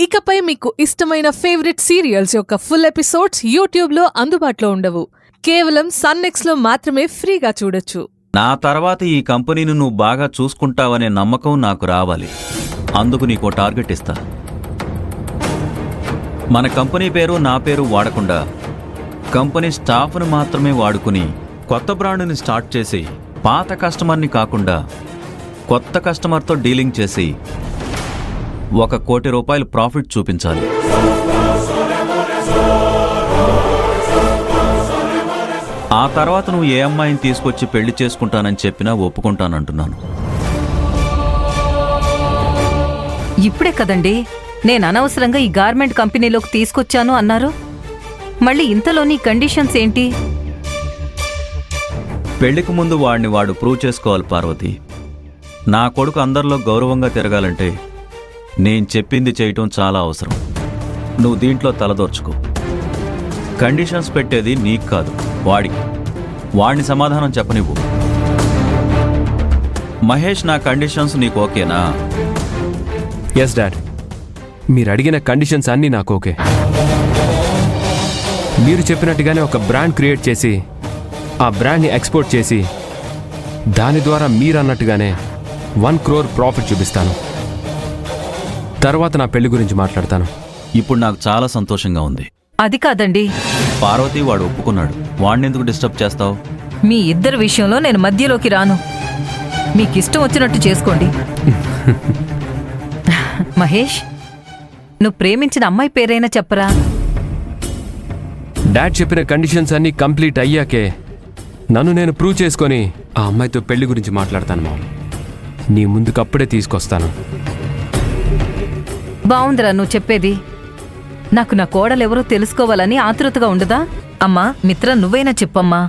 ఇకపై మీకు ఇష్టమైన ఫేవరెట్ సీరియల్స్ యొక్క ఫుల్ ఎపిసోడ్స్ యూట్యూబ్లో అందుబాటులో ఉండవు. కేవలం సన్నెక్స్లో మాత్రమే ఫ్రీగా చూడొచ్చు. నా తర్వాత ఈ కంపెనీని నువ్వు బాగా చూసుకుంటావనే నమ్మకం నాకు రావాలి. అందుకు నీకో టార్గెట్ ఇస్తా. మన కంపెనీ పేరు నా పేరు వాడకుండా కంపెనీ స్టాఫ్ను మాత్రమే వాడుకుని కొత్త బ్రాండ్ని స్టార్ట్ చేసి పాత కస్టమర్ని కాకుండా కొత్త కస్టమర్తో డీలింగ్ చేసి ₹1 కోటి ప్రాఫిట్ చూపించాలి. ఆ తర్వాత నువ్వు ఏ అమ్మాయిని తీసుకొచ్చి పెళ్లి చేసుకుంటానని చెప్పినా ఒప్పుకుంటానంటున్నాను. ఇప్పుడే కదండి నేను అనవసరంగా ఈ గార్మెంట్ కంపెనీలోకి తీసుకొచ్చాను అన్నారు. మళ్ళీ ఇంతలోని కండిషన్స్ ఏంటి? పెళ్లికి ముందు వాడు ప్రూవ్ చేసుకోవాలి పార్వతి. నా కొడుకు అందరిలో గౌరవంగా తిరగాలంటే నేను చెప్పింది చేయటం చాలా అవసరం. నువ్వు దీంట్లో తలదోర్చుకో. కండిషన్స్ పెట్టేది నీకు కాదు, వాడిని సమాధానం చెప్పనివ్వు. మహేష్, నా కండిషన్స్ నీకు ఓకేనా? ఎస్ డాడ్, మీరు అడిగిన కండిషన్స్ అన్నీ నాకు ఓకే. మీరు చెప్పినట్టుగానే ఒక బ్రాండ్ క్రియేట్ చేసి ఆ బ్రాండ్ని ఎక్స్పోర్ట్ చేసి దాని ద్వారా మీరు అన్నట్టుగానే 1 crore ప్రాఫిట్ చూపిస్తాను. తర్వాత నా పెళ్లి గురించి మాట్లాడతాను. ఇప్పుడు నాకు చాలా సంతోషంగా ఉంది. అది కాదండి, పార్వతి వాడు ఒప్పుకున్నాడు. వాడినెందుకు డిస్టర్బ్ చేస్తావు? మీ ఇద్దరి విషయంలో నేను మధ్యలోకి రాను. మీకిష్టం వచ్చినట్టు చేసుకోండి. మహేష్, నువ్వు ప్రేమించిన అమ్మాయి పేరైనా చెప్పరా? డాడ్ చెప్పిన కండిషన్స్ అన్నీ కంప్లీట్ అయ్యాకే నన్ను నేను ప్రూవ్ చేసుకొని ఆ అమ్మాయితో పెళ్లి గురించి మాట్లాడతాను మామ. నీ ముందుకప్పుడే తీసుకొస్తాను. బావుందిరా నువ్వు చెప్పేది. నాకు నా కోడలెవరో తెలుసుకోవాలని ఆతృతగా ఉండదా? అమ్మా మిత్ర, నువ్వైనా చెప్పమ్మా.